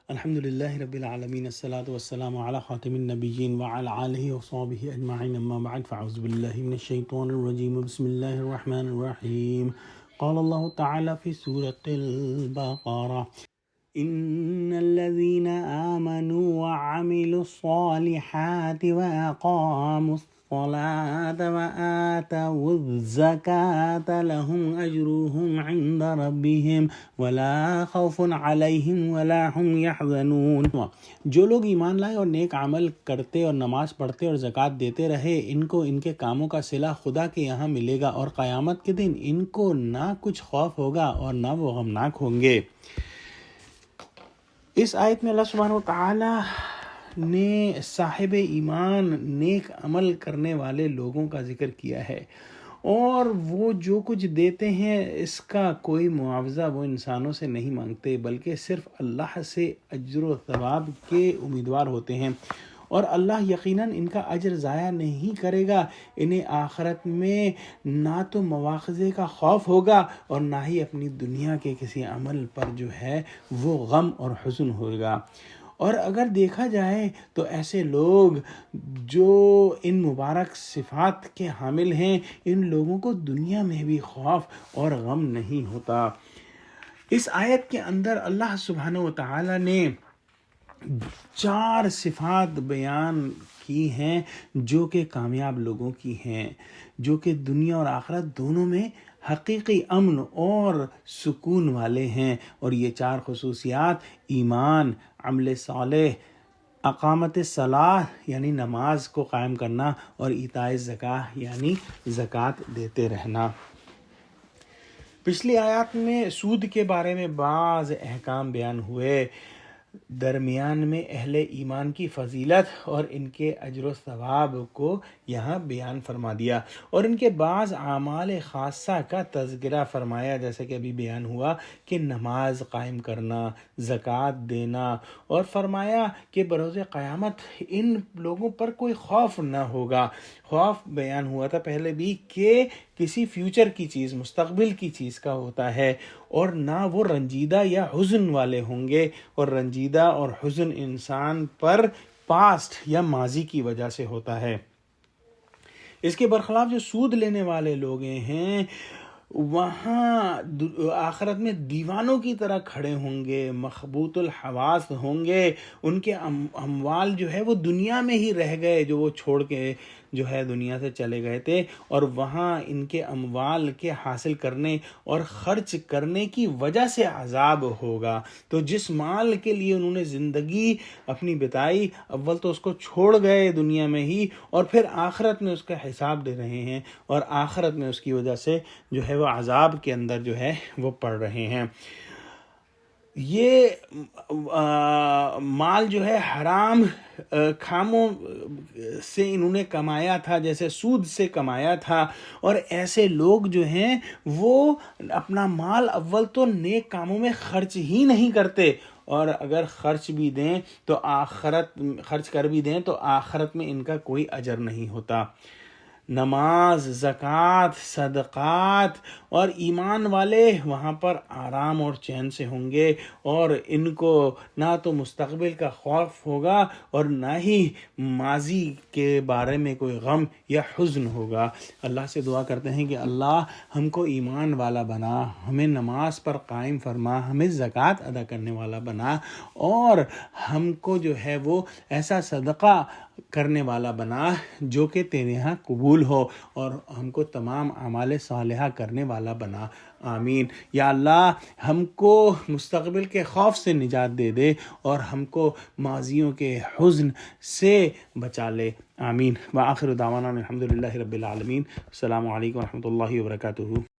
الحمد لله رب العالمين الصلاة والسلام على خاتم النبيين وعلى آله وصحبه أجمعين أما بعد فأعوذ بالله من الشيطان الرجيم بسم الله الرحمن الرحيم قال الله تعالى في سورة البقرة إن الذين آمنوا وعملوا الصالحات وأقاموا الصلاة وآتوا الزكاة لهم أجرهم عند ربهم ولا خوف عليهم ولا هم يحزنون۔ جو لوگ ایمان لائے اور نیک عمل کرتے اور نماز پڑھتے اور زکوٰۃ دیتے رہے، ان کو ان کے کاموں کا صلہ خدا کے یہاں ملے گا، اور قیامت کے دن ان کو نہ کچھ خوف ہوگا اور نہ وہ غمناک ہوں گے۔ اس آیت میں اللہ سبحانہ و تعالی نے صاحب ایمان نیک عمل کرنے والے لوگوں کا ذکر کیا ہے، اور وہ جو کچھ دیتے ہیں اس کا کوئی معاوضہ وہ انسانوں سے نہیں مانگتے، بلکہ صرف اللہ سے اجر و ثواب کے امیدوار ہوتے ہیں، اور اللہ یقیناً ان کا اجر ضائع نہیں کرے گا۔ انہیں آخرت میں نہ تو مواخذے کا خوف ہوگا اور نہ ہی اپنی دنیا کے کسی عمل پر جو ہے وہ غم اور حزن ہوگا۔ اور اگر دیکھا جائے تو ایسے لوگ جو ان مبارک صفات کے حامل ہیں، ان لوگوں کو دنیا میں بھی خوف اور غم نہیں ہوتا۔ اس آیت کے اندر اللہ سبحانہ و تعالی نے 4 صفات بیان کی ہیں جو کہ کامیاب لوگوں کی ہیں، جو کہ دنیا اور آخرت دونوں میں حقیقی امن اور سکون والے ہیں۔ اور یہ 4 خصوصیات ایمان، عمل صالح، اقامت صلاح یعنی نماز کو قائم کرنا، اور ایتاء زکاۃ یعنی زکوٰۃ دیتے رہنا۔ پچھلی آیات میں سود کے بارے میں بعض احکام بیان ہوئے، درمیان میں اہل ایمان کی فضیلت اور ان کے اجر و ثواب کو یہاں بیان فرما دیا، اور ان کے بعض اعمال خاصہ کا تذکرہ فرمایا، جیسے کہ ابھی بیان ہوا کہ نماز قائم کرنا، زکوٰۃ دینا، اور فرمایا کہ بروز قیامت ان لوگوں پر کوئی خوف نہ ہوگا۔ خوف بیان ہوا تھا پہلے بھی کہ کسی فیوچر کی چیز، مستقبل کی چیز کا ہوتا ہے، اور نہ وہ رنجیدہ یا حزن والے ہوں گے، اور رنجیدہ اور حزن انسان پر پاسٹ یا ماضی کی وجہ سے ہوتا ہے۔ اس کے برخلاف جو سود لینے والے لوگ ہیں، وہاں آخرت میں دیوانوں کی طرح کھڑے ہوں گے، مخبوط الحواس ہوں گے، ان کے اموال جو ہے وہ دنیا میں ہی رہ گئے، جو وہ چھوڑ کے جو ہے دنیا سے چلے گئے تھے، اور وہاں ان کے اموال کے حاصل کرنے اور خرچ کرنے کی وجہ سے عذاب ہوگا۔ تو جس مال کے لیے انہوں نے زندگی اپنی بتائی، اول تو اس کو چھوڑ گئے دنیا میں ہی، اور پھر آخرت میں اس کا حساب دے رہے ہیں، اور آخرت میں اس کی وجہ سے جو ہے وہ عذاب کے اندر جو ہے وہ پڑ رہے ہیں۔ یہ مال جو ہے حرام کاموں سے انہوں نے کمایا تھا، جیسے سود سے کمایا تھا، اور ایسے لوگ جو ہیں وہ اپنا مال اول تو نیک کاموں میں خرچ ہی نہیں کرتے، اور اگر خرچ بھی دیں تو خرچ کر بھی دیں تو آخرت میں ان کا کوئی اجر نہیں ہوتا۔ نماز، زکوٰۃ، صدقات اور ایمان والے وہاں پر آرام اور چین سے ہوں گے، اور ان کو نہ تو مستقبل کا خوف ہوگا اور نہ ہی ماضی کے بارے میں کوئی غم یا حزن ہوگا۔ اللہ سے دعا کرتے ہیں کہ اللہ ہم کو ایمان والا بنا، ہمیں نماز پر قائم فرما، ہمیں زکوٰۃ ادا کرنے والا بنا، اور ہم کو جو ہے وہ ایسا صدقہ کرنے والا بنا جو کہ تیرے ہاں قبول ہو، اور ہم کو تمام اعمال صالحہ کرنے والا بنا۔ آمین۔ یا اللہ ہم کو مستقبل کے خوف سے نجات دے دے، اور ہم کو ماضیوں کے حزن سے بچا لے۔ آمین۔ وآخر دعوانا الحمد للہ رب العالمین۔ السلام علیکم ورحمۃ اللہ وبرکاتہ۔